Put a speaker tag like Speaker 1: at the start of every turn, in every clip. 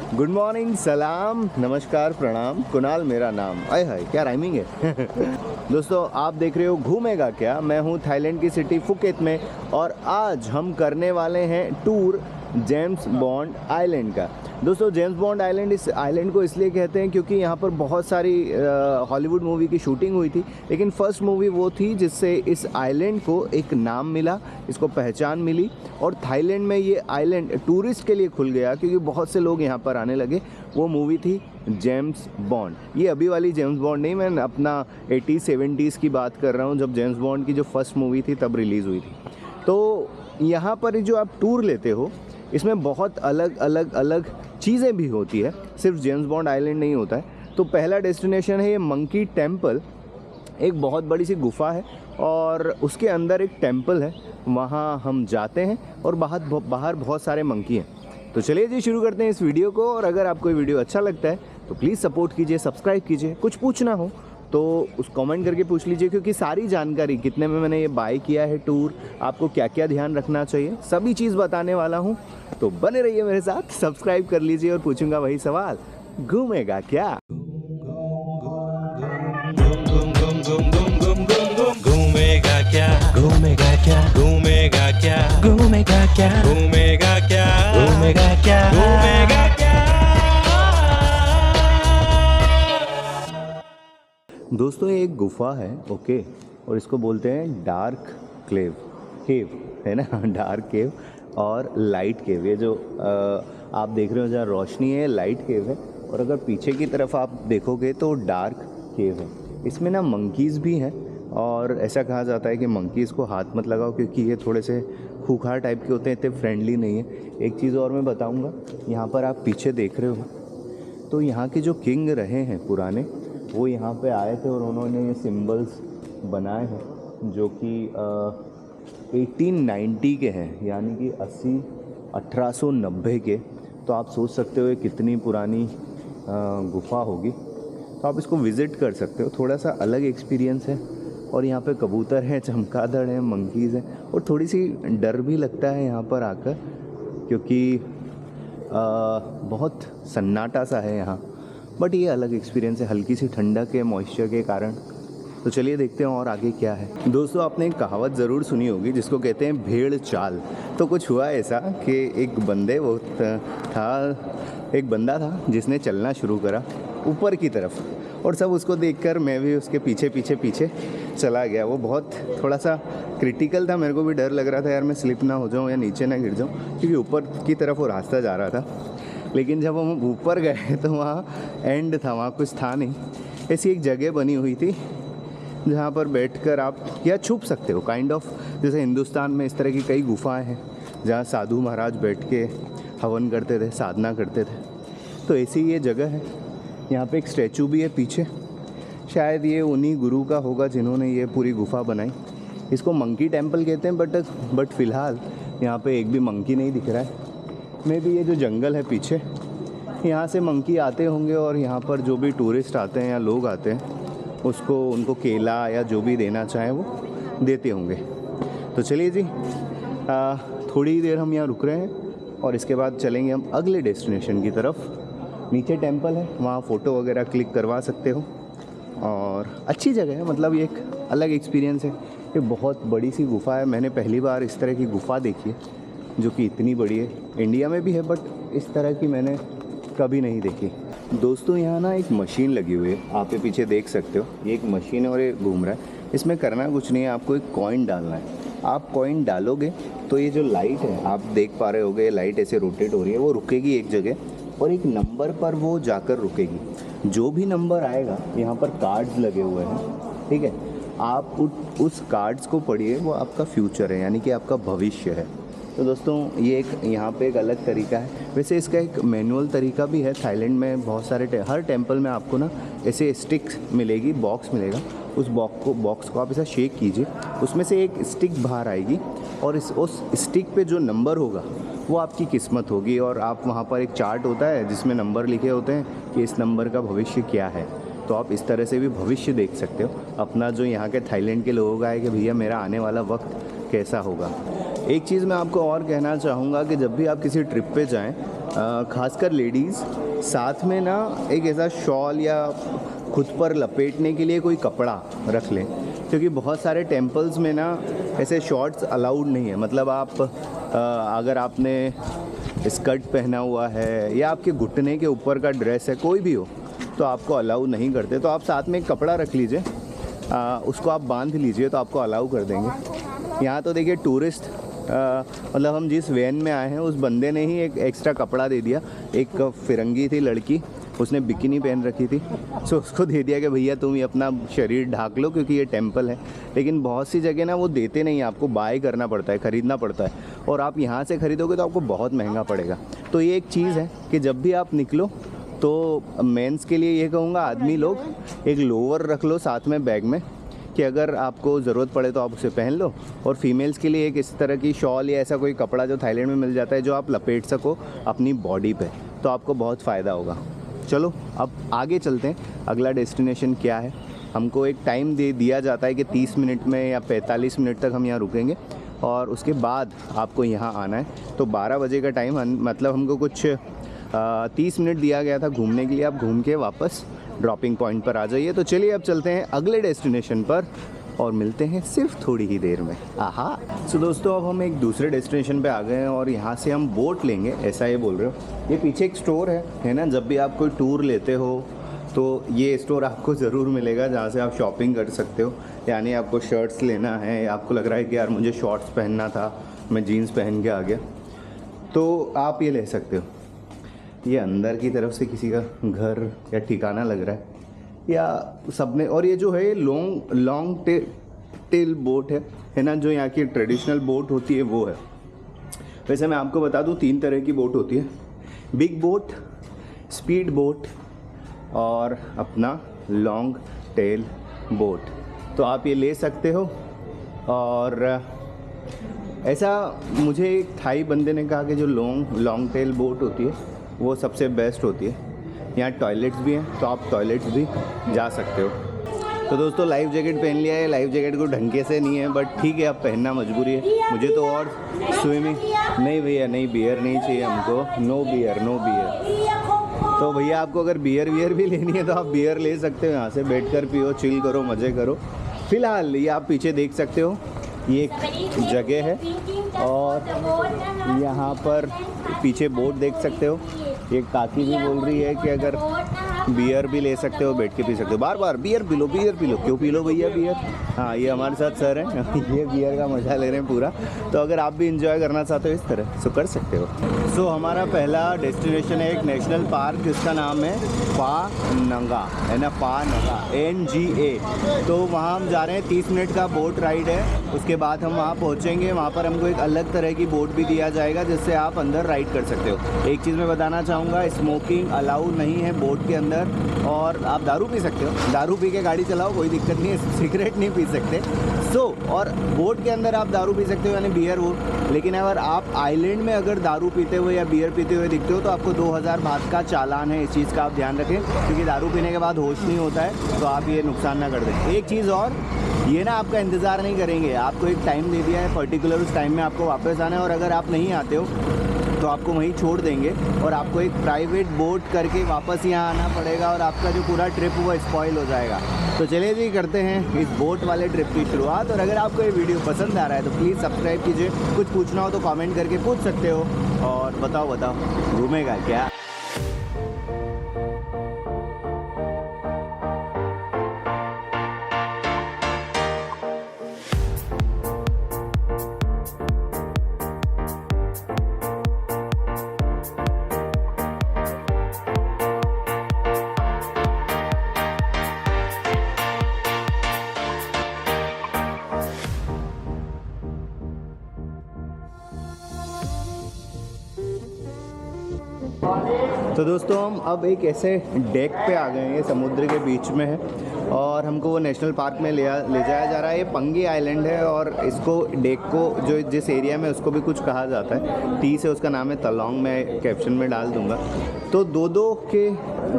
Speaker 1: Good morning, सलाम, नमस्कार, प्रणाम, कुणाल मेरा नाम। आय हाय क्या राइमिंग है। दोस्तों आप देख रहे हो घूमेगा क्या। मैं हूँ थाईलैंड की सिटी फुकेत में और आज हम करने वाले हैं टूर जेम्स बॉन्ड आइलैंड का। दोस्तों जेम्स बॉन्ड आइलैंड, इस आइलैंड को इसलिए कहते हैं क्योंकि यहाँ पर बहुत सारी हॉलीवुड मूवी की शूटिंग हुई थी, लेकिन फर्स्ट मूवी वो थी जिससे इस आइलैंड को एक नाम मिला, इसको पहचान मिली और थाईलैंड में ये आइलैंड टूरिस्ट के लिए खुल गया क्योंकि बहुत से लोग यहाँ पर आने लगे। वो मूवी थी जेम्स बॉन्ड। ये अभी वाली जेम्स बॉन्ड नहीं, मैं अपना 80s-70s की बात कर रहा हूँ, जब जेम्स बॉन्ड की जो फर्स्ट मूवी थी तब रिलीज़ हुई थी। तो यहाँ पर जो आप टूर लेते हो इसमें बहुत अलग अलग चीज़ें भी होती है, सिर्फ जेम्स बॉन्ड आइलैंड नहीं होता है। तो पहला डेस्टिनेशन है ये मंकी टेम्पल। एक बहुत बड़ी सी गुफा है और उसके अंदर एक टेम्पल है, वहाँ हम जाते हैं और बाहर बहुत सारे मंकी हैं। तो चलिए जी शुरू करते हैं इस वीडियो को। और अगर आपको ये वीडियो अच्छा लगता है तो प्लीज़ सपोर्ट कीजिए, सब्सक्राइब कीजिए। कुछ पूछना हो तो उस कमेंट करके पूछ लीजिए, क्योंकि सारी जानकारी कितने में मैंने ये बाय किया है टूर, आपको क्या क्या ध्यान रखना चाहिए, सभी चीज़ बताने वाला हूँ। तो बने रहिए मेरे साथ, सब्सक्राइब कर लीजिए और पूछूंगा वही सवाल, घूमेगा क्या।
Speaker 2: घूमेगा क्या, घूमेगा क्या, घूमेगा क्या, घूमेगा क्या, घूमेगा क्या, घूमेगा क्या, घूमेगा क्या।
Speaker 1: दोस्तों ये एक गुफा है, ओके, और इसको बोलते हैं डार्क केव है ना। डार्क केव और लाइट केव। ये जो आप देख रहे हो जहाँ रोशनी है, लाइट केव है, और अगर पीछे की तरफ आप देखोगे तो डार्क केव है। इसमें ना मंकीज़ भी हैं और ऐसा कहा जाता है कि मंकीज़ को हाथ मत लगाओ क्योंकि ये थोड़े से खूंखार टाइप के होते हैं, इतने फ्रेंडली नहीं है। एक चीज़ और मैं बताऊँगा, यहाँ पर आप पीछे देख रहे हो तो यहाँ के जो किंग रहे हैं पुराने, वो यहाँ पे आए थे और उन्होंने ये सिंबल्स बनाए हैं जो कि 1890 के हैं, यानी कि 1890 के। तो आप सोच सकते हो ये कितनी पुरानी गुफा होगी। तो आप इसको विज़िट कर सकते हो, थोड़ा सा अलग एक्सपीरियंस है। और यहाँ पे कबूतर हैं, चमगादड़ हैं, मंकीज़ हैं, और थोड़ी सी डर भी लगता है यहाँ पर आकर क्योंकि बहुत सन्नाटा सा है यहाँ। बट ये अलग एक्सपीरियंस है, हल्की सी ठंडक है मॉइस्चर के कारण। तो चलिए देखते हैं और आगे क्या है। दोस्तों आपने एक कहावत ज़रूर सुनी होगी जिसको कहते हैं भेड़ चाल। तो कुछ हुआ ऐसा कि एक बंदा था जिसने चलना शुरू करा ऊपर की तरफ, और सब उसको देखकर मैं भी उसके पीछे चला गया। वो बहुत थोड़ा सा क्रिटिकल था, मेरे को भी डर लग रहा था यार मैं स्लिप ना हो जाऊँ या नीचे ना गिर जाऊँ, क्योंकि ऊपर की तरफ वो रास्ता जा रहा था। लेकिन जब हम ऊपर गए तो वहाँ एंड था, वहाँ कुछ था नहीं। ऐसी एक जगह बनी हुई थी जहाँ पर बैठकर आप या छुप सकते हो, काइंड ऑफ। जैसे हिंदुस्तान में इस तरह की कई गुफाएं हैं जहाँ साधु महाराज बैठ के हवन करते थे, साधना करते थे। तो ऐसी ये जगह है। यहाँ पे एक स्टैचू भी है पीछे, शायद ये उन्हीं गुरु का होगा जिन्होंने ये पूरी गुफा बनाई। इसको मंकी टेम्पल कहते हैं, बट फ़िलहाल यहाँ पे एक भी मंकी नहीं दिख रहा है। मे भी ये जो जंगल है पीछे, यहाँ से मंकी आते होंगे और यहाँ पर जो भी टूरिस्ट आते हैं या लोग आते हैं उनको केला या जो भी देना चाहें वो देते होंगे। तो चलिए जी, थोड़ी देर हम यहाँ रुक रहे हैं और इसके बाद चलेंगे हम अगले डेस्टिनेशन की तरफ। नीचे टेम्पल है, वहाँ फ़ोटो वगैरह क्लिक करवा सकते हो और अच्छी जगह है, मतलब ये एक अलग एक्सपीरियंस है। ये बहुत बड़ी सी गुफा है, मैंने पहली बार इस तरह की गुफा देखी है जो कि इतनी बड़ी है। इंडिया में भी है बट इस तरह की मैंने कभी नहीं देखी। दोस्तों यहाँ ना एक मशीन लगी हुई है, आप ये पीछे देख सकते हो। ये एक मशीन है और ये घूम रहा है। इसमें करना कुछ नहीं है, आपको एक कॉइन डालना है। आप कॉइन डालोगे तो ये जो लाइट है आप देख पा रहे होगे, लाइट ऐसे रोटेट हो रही है, वो रुकेगी एक जगह और एक नंबर पर वो जाकर रुकेगी। जो भी नंबर आएगा, यहाँ पर कार्ड्स लगे हुए हैं, ठीक है, आप उस कार्ड्स को पढ़िए, वो आपका फ्यूचर है, यानी कि आपका भविष्य है। तो दोस्तों ये एक यहाँ पे एक अलग तरीका है। वैसे इसका एक मैनुअल तरीका भी है। थाईलैंड में बहुत सारे हर टेम्पल में आपको ना ऐसे स्टिक मिलेगी, बॉक्स मिलेगा। उस बॉक्स को आप ऐसा शेक कीजिए, उसमें से एक स्टिक बाहर आएगी और उस स्टिक पे जो नंबर होगा वो आपकी किस्मत होगी। और आप वहाँ पर एक चार्ट होता है जिसमें नंबर लिखे होते हैं कि इस नंबर का भविष्य क्या है। तो आप इस तरह से भी भविष्य देख सकते हो अपना, जो यहाँ के थाईलैंड के लोगों का है कि भैया मेरा आने वाला वक्त कैसा होगा। एक चीज़ मैं आपको और कहना चाहूँगा कि जब भी आप किसी ट्रिप पे जाएं खासकर लेडीज़ साथ में ना एक ऐसा शॉल या खुद पर लपेटने के लिए कोई कपड़ा रख लें, क्योंकि बहुत सारे टेम्पल्स में ना ऐसे शॉर्ट्स अलाउड नहीं है। मतलब आप अगर आपने स्कर्ट पहना हुआ है या आपके घुटने के ऊपर का ड्रेस है, कोई भी हो, तो आपको अलाउ नहीं करते। तो आप साथ में एक कपड़ा रख लीजिए, उसको आप बांध लीजिए तो आपको अलाउ कर देंगे। यहाँ तो देखिए टूरिस्ट मतलब हम जिस वैन में आए हैं उस बंदे ने ही एक एक्स्ट्रा कपड़ा दे दिया। एक फिरंगी थी लड़की, उसने बिकिनी पहन रखी थी, सो उसको दे दिया कि भैया तुम ये अपना शरीर ढाक लो क्योंकि ये टेंपल है। लेकिन बहुत सी जगह ना वो देते नहीं, आपको बाय करना पड़ता है, ख़रीदना पड़ता है, और आप यहाँ से ख़रीदोगे तो आपको बहुत महंगा पड़ेगा। तो ये एक चीज़ है कि जब भी आप निकलो तो मेंस के लिए ये कहूँगा, आदमी लोग एक लोअर रख लो साथ में बैग में, कि अगर आपको ज़रूरत पड़े तो आप उसे पहन लो। और फीमेल्स के लिए एक इस तरह की शॉल या ऐसा कोई कपड़ा जो थाईलैंड में मिल जाता है, जो आप लपेट सको अपनी बॉडी पे, तो आपको बहुत फ़ायदा होगा। चलो अब आगे चलते हैं, अगला डेस्टिनेशन क्या है। हमको एक टाइम दे दिया जाता है कि 30 मिनट में या 45 मिनट तक हम यहाँ रुकेंगे और उसके बाद आपको यहाँ आना है। तो 12 बजे का टाइम, मतलब हमको कुछ 30 मिनट दिया गया था घूमने के लिए। आप घूम के वापस ड्रॉपिंग पॉइंट पर आ जाइए। तो चलिए अब चलते हैं अगले डेस्टिनेशन पर और मिलते हैं सिर्फ थोड़ी ही देर में। आहा। सो दोस्तों, अब हम एक दूसरे डेस्टिनेशन पे आ गए हैं और यहाँ से हम बोट लेंगे, ऐसा ये बोल रहे हो। ये पीछे एक स्टोर है ना, जब भी आप कोई टूर लेते हो तो ये स्टोर आपको ज़रूर मिलेगा जहाँ से आप शॉपिंग कर सकते हो। यानी आपको शर्ट्स लेना है, आपको लग रहा है कि यार मुझे शॉर्ट्स पहनना था, मैं जीन्स पहन के आ गया, तो आप ये ले सकते हो। ये अंदर की तरफ से किसी का घर या ठिकाना लग रहा है या सबने। और ये जो है लॉन्ग टेल बोट है ना, जो यहाँ की ट्रेडिशनल बोट होती है वो है। वैसे मैं आपको बता दूँ 3 तरह की बोट होती है, बिग बोट, स्पीड बोट और अपना लॉन्ग टेल बोट। तो आप ये ले सकते हो। और ऐसा मुझे एक थाई बंदे ने कहा कि जो लॉन्ग टेल बोट होती है वो सबसे बेस्ट होती है। यहाँ टॉयलेट्स भी हैं, तो आप टॉयलेट्स भी जा सकते हो। तो दोस्तों, लाइफ जैकेट पहन लिया है। लाइफ जैकेट को ढंग से नहीं है, बट ठीक है, अब पहनना मजबूरी है मुझे तो। और स्विमिंग नहीं भैया, नहीं बियर नहीं चाहिए हमको, नो बियर। तो भैया आपको अगर बियर भी लेनी है तो आप बियर ले सकते हो, यहाँ से बैठ कर पियो, चिल करो, मज़े करो। फ़िलहाल ये आप पीछे देख सकते हो, ये एक जगह है और यहाँ पर पीछे बोट देख सकते हो। एक काकी भी बोल रही है कि अगर बियर भी ले सकते हो, बैठ के पी सकते हो। बार बार beer P low, beer P low. क्यों पी लो भैया बियर? हाँ, ये हमारे साथ सर हैं ये बियर का मज़ा ले रहे हैं पूरा। तो अगर आप भी इंजॉय करना चाहते हो इस तरह, सो कर सकते हो। सो हमारा पहला डेस्टिनेशन है एक नेशनल पार्क जिसका नाम है पा नंगा, है ना, पा नंगा NGA। तो वहाँ हम जा रहे हैं, 30 मिनट का बोट राइड है। उसके बाद हम वहाँ पहुँचेंगे, वहाँ पर हमको एक अलग तरह की बोट भी दिया जाएगा जिससे आप अंदर राइड कर सकते हो। एक चीज़ मैं बताना चाहूँगा, स्मोकिंग अलाउ नहीं है बोट के अंदर, और आप दारू पी सकते हो, दारू पी के गाड़ी चलाओ, कोई दिक्कत नहीं है। सिगरेट नहीं पी सकते। और बोट के अंदर आप दारू पी सकते हो, यानी बियर वो। लेकिन अगर आप आइलैंड में अगर दारू पीते हुए या बियर पीते हुए दिखते हो तो आपको 2000 बात का चालान है। इस चीज़ का आप ध्यान रखें, क्योंकि दारू पीने के बाद होश नहीं होता है, तो आप ये नुकसान ना कर दें। एक चीज़ और, ये ना आपका इंतज़ार नहीं करेंगे, आपको एक टाइम दे दिया है पर्टिकुलर, उस टाइम में आपको वापस आना है। और अगर आप नहीं आते हो तो आपको वहीं छोड़ देंगे और आपको एक प्राइवेट बोट करके वापस यहाँ आना पड़ेगा और आपका जो पूरा ट्रिप वो स्पॉइल हो जाएगा। तो चलिए जी, करते हैं इस बोट वाले ट्रिप की शुरुआत। और अगर आपको ये वीडियो पसंद आ रहा है तो प्लीज़ सब्सक्राइब कीजिए। कुछ पूछना हो तो कमेंट करके पूछ सकते हो। और बताओ घूमेगा क्या? तो दोस्तों, हम अब एक ऐसे डेक पे आ गए हैं, ये समुद्र के बीच में है और हमको वो नेशनल पार्क में ले जाया जा रहा है। ये पंगी आइलैंड है और इसको डेक को जो जिस एरिया में उसको भी कुछ कहा जाता है, टी से उसका नाम है तलोंग, मैं कैप्शन में डाल दूंगा। तो दो के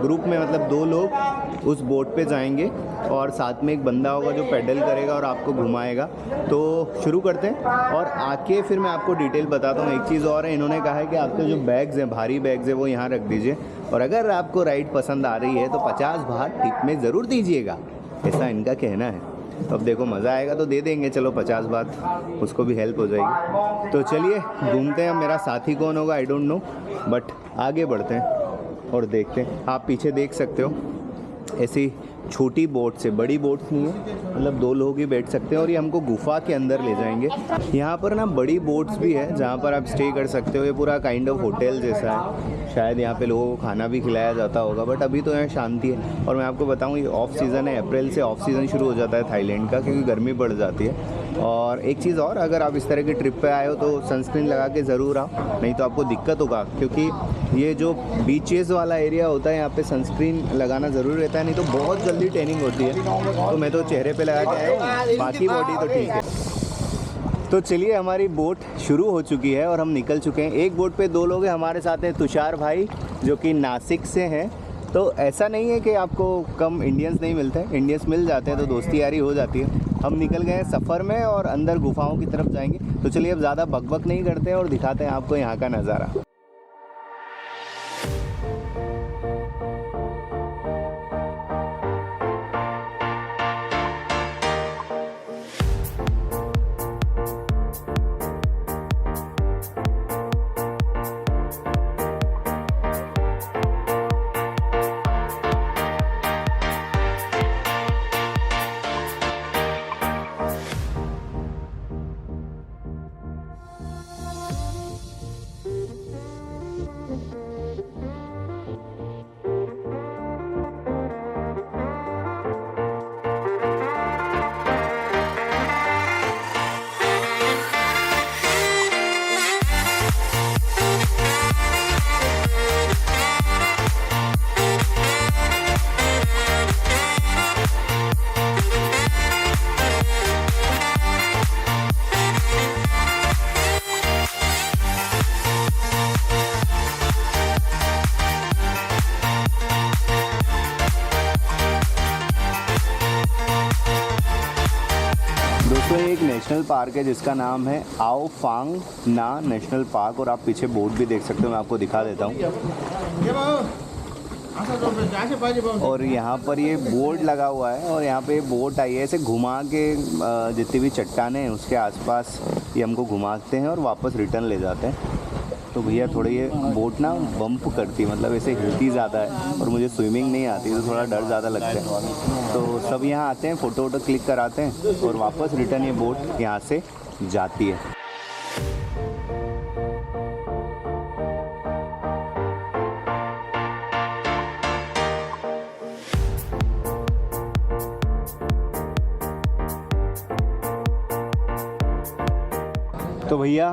Speaker 1: ग्रुप में, मतलब 2 लोग उस बोट पे जाएंगे और साथ में एक बंदा होगा जो पैडल करेगा और आपको घुमाएगा। तो शुरू करते हैं और आके फिर मैं आपको डिटेल बताता हूँ। एक चीज़ और है, इन्होंने कहा है कि आपके जो बैग्स हैं, भारी बैग्स हैं, वो यहाँ रख दीजिए और अगर आपको राइड पसंद आ रही है तो 50 बार टिप में ज़रूर दीजिएगा, ऐसा इनका कहना है। तो अब देखो मज़ा आएगा तो दे देंगे, चलो 50 बात, उसको भी हेल्प हो जाएगी। तो चलिए घूमते हैं। मेरा साथी कौन होगा आई डोंट नो, बट आगे बढ़ते हैं और देखते हैं। आप पीछे देख सकते हो ऐसी छोटी बोट से, बड़ी बोट्स नहीं है, मतलब 2 लोग ही बैठ सकते हैं और ये हमको गुफा के अंदर ले जाएंगे। यहाँ पर ना बड़ी बोट्स भी है जहाँ पर आप स्टे कर सकते हो। ये पूरा काइंड ऑफ होटल जैसा है, शायद यहाँ पे लोगों को खाना भी खिलाया जाता होगा, बट अभी तो यहाँ शांति है। और मैं आपको बताऊँ ये ऑफ सीज़न है, अप्रैल से ऑफ सीज़न शुरू हो जाता है थाईलैंड का, क्योंकि गर्मी बढ़ जाती है। और एक चीज़ और, अगर आप इस तरह की ट्रिप पे आए हो तो सनस्क्रीन लगा के ज़रूर आओ, नहीं तो आपको दिक्कत होगा, क्योंकि ये जो बीचेस वाला एरिया होता है यहाँ पे सनस्क्रीन लगाना ज़रूरी रहता है, नहीं तो बहुत जल्दी टैनिंग होती है। तो मैं तो चेहरे पे लगा के आया हूँ, बाकी बॉडी तो ठीक है। तो चलिए हमारी बोट शुरू हो चुकी है और हम निकल चुके हैं। एक बोट पे 2 लोग हैं, हमारे साथ हैं तुषार भाई जो कि नासिक से हैं। तो ऐसा नहीं है कि आपको कम इंडियंस नहीं मिलते हैं, इंडियंस मिल जाते हैं तो दोस्ती यारी हो जाती है। हम निकल गए सफ़र में और अंदर गुफाओं की तरफ जाएंगे। तो चलिए अब ज़्यादा बकबक नहीं करते हैं और दिखाते हैं आपको यहाँ का नज़ारा। दोस्तों एक नेशनल पार्क है जिसका नाम है आओ फांग ना नेशनल पार्क, और आप पीछे बोर्ड भी देख सकते हो, मैं आपको दिखा देता हूँ। और यहाँ पर ये बोर्ड लगा हुआ है और यहाँ पे बोट आई है, ऐसे घुमा के जितनी भी चट्टानें हैं उसके आसपास ये हमको घुमाते हैं और वापस रिटर्न ले जाते हैं। तो भैया थोड़ी ये बोट ना बम्प करती है, मतलब ऐसे हिलती ज़्यादा है और मुझे स्विमिंग नहीं आती तो थोड़ा डर ज़्यादा लगता है। तो सब यहाँ आते हैं, फ़ोटो वोटो क्लिक कराते हैं और वापस रिटर्न ये बोट यहाँ से जाती है। तो भैया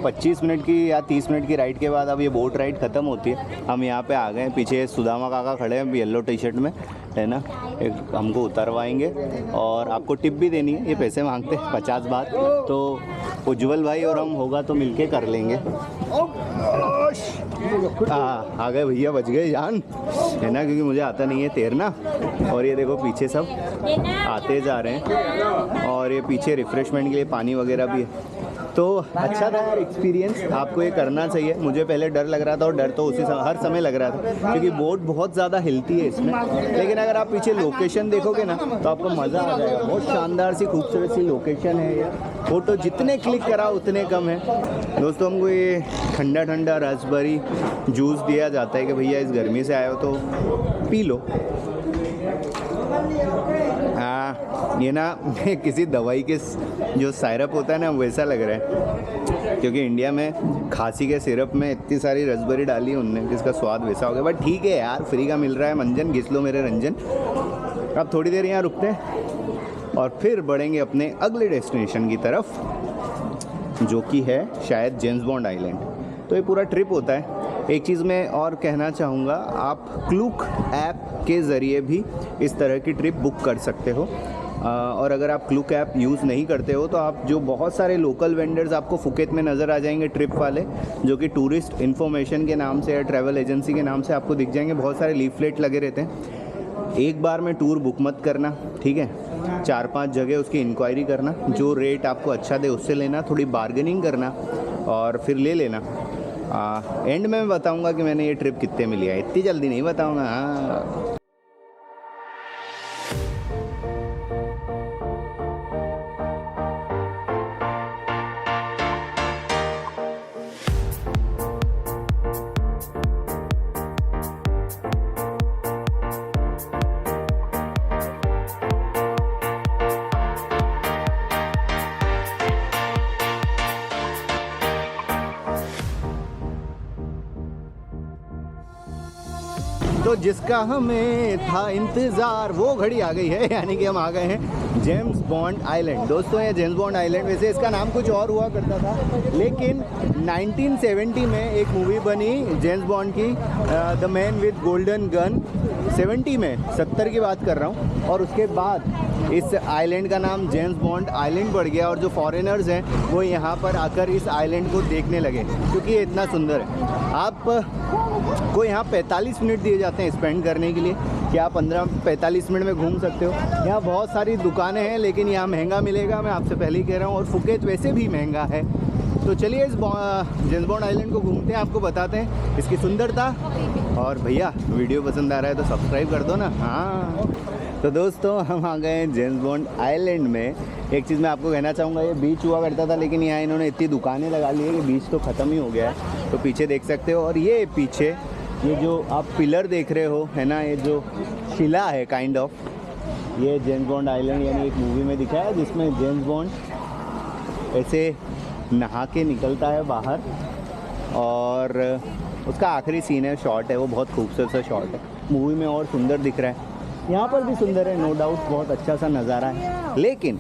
Speaker 1: 25 मिनट की या 30 मिनट की राइड के बाद अब ये बोट राइड ख़त्म होती है। हम यहाँ पे आ गए हैं, पीछे सुदामा काका खड़े हैं येलो टी शर्ट में, है ना, एक हमको उतरवाएंगे और आपको टिप भी देनी है। ये पैसे मांगते हैं 50 बात, तो उज्जवल भाई और हम होगा तो मिलके कर लेंगे। आ गए भैया, बच गए जान, है ना, क्योंकि मुझे आता नहीं है तैरना। और ये देखो पीछे सब आते जा रहे हैं और ये पीछे रिफ़्रेशमेंट के लिए पानी वगैरह भी है। तो अच्छा था यार एक्सपीरियंस, आपको ये करना चाहिए। मुझे पहले डर लग रहा था और डर तो हर समय लग रहा था क्योंकि बोट बहुत ज़्यादा हिलती है इसमें, लेकिन अगर आप पीछे लोकेशन देखोगे ना तो आपको मज़ा आ जाएगा। बहुत शानदार सी खूबसूरत सी लोकेशन है ये। फ़ोटो जितने क्लिक करा उतने कम है। दोस्तों हमको ये ठंडा ठंडा रास्पबेरी जूस दिया जाता है कि भैया इस गर्मी से आए हो तो पी लो। हाँ, ये ना किसी दवाई के जो सिरप होता है ना वैसा लग रहा है, क्योंकि इंडिया में खांसी के सिरप में इतनी सारी रसबेरी डाली उनने जिसका स्वाद वैसा हो गया। बट ठीक है यार, फ्री का मिल रहा है मंजन, घिस लो मेरे रंजन। अब थोड़ी देर यहाँ रुकते हैं और फिर बढ़ेंगे अपने अगले डेस्टिनेशन की तरफ, जो कि है शायद जेम्स बॉन्ड आइलैंड। तो ये पूरा ट्रिप होता है। एक चीज़ मैं और कहना चाहूँगा, आप क्लूक ऐप के ज़रिए भी इस तरह की ट्रिप बुक कर सकते हो। और अगर आप क्लूक ऐप यूज़ नहीं करते हो तो आप जो बहुत सारे लोकल वेंडर्स आपको फुकेत में नज़र आ जाएंगे ट्रिप वाले, जो कि टूरिस्ट इन्फॉर्मेशन के नाम से या ट्रैवल एजेंसी के नाम से आपको दिख जाएंगे। बहुत सारे लीफलेट लगे रहते हैं। एक बार में टूर बुक मत करना, ठीक है। 4-5 जगह उसकी इंक्वायरी करना, जो रेट आपको अच्छा दे उससे लेना, थोड़ी बार्गेनिंग करना और फिर ले लेना। एंड में मैं बताऊंगा कि मैंने ये ट्रिप कितने में लिया, इतनी जल्दी नहीं बताऊंगा। हाँ तो जिसका हमें था इंतज़ार वो घड़ी आ गई है, यानी कि हम आ गए हैं जेम्स बॉन्ड आइलैंड। दोस्तों ये जेम्स बॉन्ड आइलैंड, वैसे इसका नाम कुछ और हुआ करता था, लेकिन 1970 में एक मूवी बनी जेम्स बॉन्ड की, the man with golden gun. 70 में, 70 की बात कर रहा हूँ। और उसके बाद इस आइलैंड का नाम जेम्स बॉन्ड आइलैंड पड़ गया और जो फॉरेनर्स हैं वो यहाँ पर आकर इस आइलैंड को देखने लगे क्योंकि ये इतना सुंदर है। आप को यहाँ 45 मिनट दिए जाते हैं स्पेंड करने के लिए कि आप 15-45 मिनट में घूम सकते हो। यहाँ बहुत सारी दुकानें हैं लेकिन यहाँ महंगा मिलेगा, मैं आपसे पहले ही कह रहा हूँ, और फुकेत वैसे भी महंगा है। तो चलिए इस जेम्स बॉन्ड आइलैंड को घूमते हैं, आपको बताते हैं इसकी सुंदरता। और भैया वीडियो पसंद आ रहा है तो सब्सक्राइब कर दो ना। हाँ तो दोस्तों हम आ गए हैं जेम्स बॉन्ड आइलैंड में। एक चीज़ मैं आपको कहना चाहूँगा, ये बीच हुआ करता था लेकिन यहाँ इन्होंने इतनी दुकानें लगा ली है कि बीच तो ख़त्म ही हो गया है। तो पीछे देख सकते हो, और ये पीछे ये जो आप पिलर देख रहे हो है ना, ये जो शिला है काइंड ऑफ, ये जेम्स बॉन्ड आइलैंड यानी एक मूवी में दिखाया है जिसमें जेम्स बॉन्ड ऐसे नहा के निकलता है बाहर और उसका आखिरी सीन है, शॉट है, वो बहुत खूबसूरत सा शॉट है। मूवी में और सुंदर दिख रहा है, यहाँ पर भी सुंदर है नो डाउट, बहुत अच्छा सा नज़ारा है। लेकिन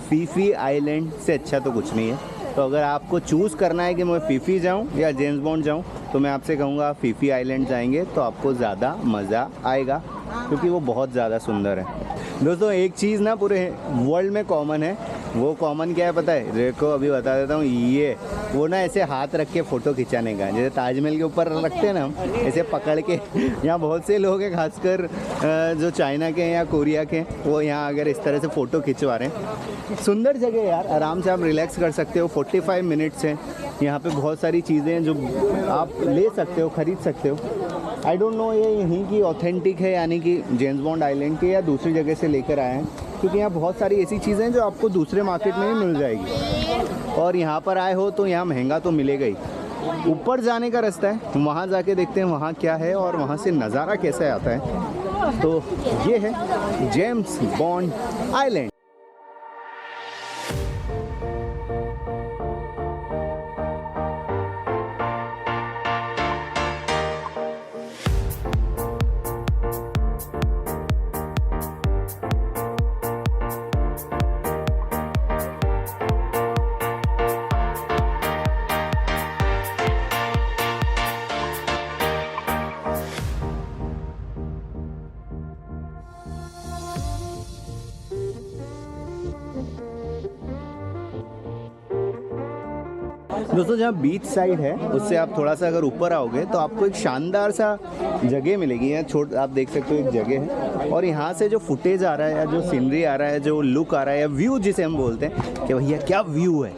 Speaker 1: फीफी आइलैंड से अच्छा तो कुछ नहीं है। तो अगर आपको चूज़ करना है कि मैं फीफी जाऊँ या जेम्स बॉन्ड जाऊँ तो मैं आपसे कहूँगा आप फीफी आइलैंड जाएंगे तो आपको ज़्यादा मज़ा आएगा क्योंकि वो बहुत ज़्यादा सुंदर है। दोस्तों एक चीज़ ना पूरे वर्ल्ड में कॉमन है, वो कॉमन क्या है पता है? देखो अभी बता देता हूँ, ये वो ना ऐसे हाथ रख के फ़ोटो खिंचाने का, जैसे ताजमहल के ऊपर रखते हैं ना हम, ऐसे पकड़ के। यहाँ बहुत से लोग हैं खासकर जो चाइना के हैं या कोरिया के, वो यहाँ अगर इस तरह से फ़ोटो खिंचवा रहे हैं। सुंदर जगह है यार, आराम से आप रिलैक्स कर सकते हो। 45 मिनट्स हैं यहाँ पे, बहुत सारी चीज़ें हैं जो आप ले सकते हो, ख़रीद सकते हो। आई डोंट नो ये यहीं की ऑथेंटिक है यानी कि जेम्स बॉन्ड आइलैंड के, या दूसरी जगह से लेकर आए हैं, क्योंकि यहाँ बहुत सारी ऐसी चीज़ें हैं जो आपको दूसरे मार्केट में भी मिल जाएगी। और यहाँ पर आए हो तो यहाँ महंगा तो मिलेगा ही। ऊपर जाने का रास्ता है, वहाँ जाके देखते हैं वहाँ क्या है और वहाँ से नज़ारा कैसे आता है। तो ये है जेम्स बॉन्ड आइलैंड। दोस्तों जहाँ बीच साइड है उससे आप थोड़ा सा अगर ऊपर आओगे तो आपको एक शानदार सा जगह मिलेगी। यहाँ आप देख सकते हो एक जगह है, और यहाँ से जो फुटेज आ रहा है या जो सीनरी आ रहा है, जो लुक आ रहा है या व्यू जिसे हम बोलते हैं कि भैया क्या व्यू है,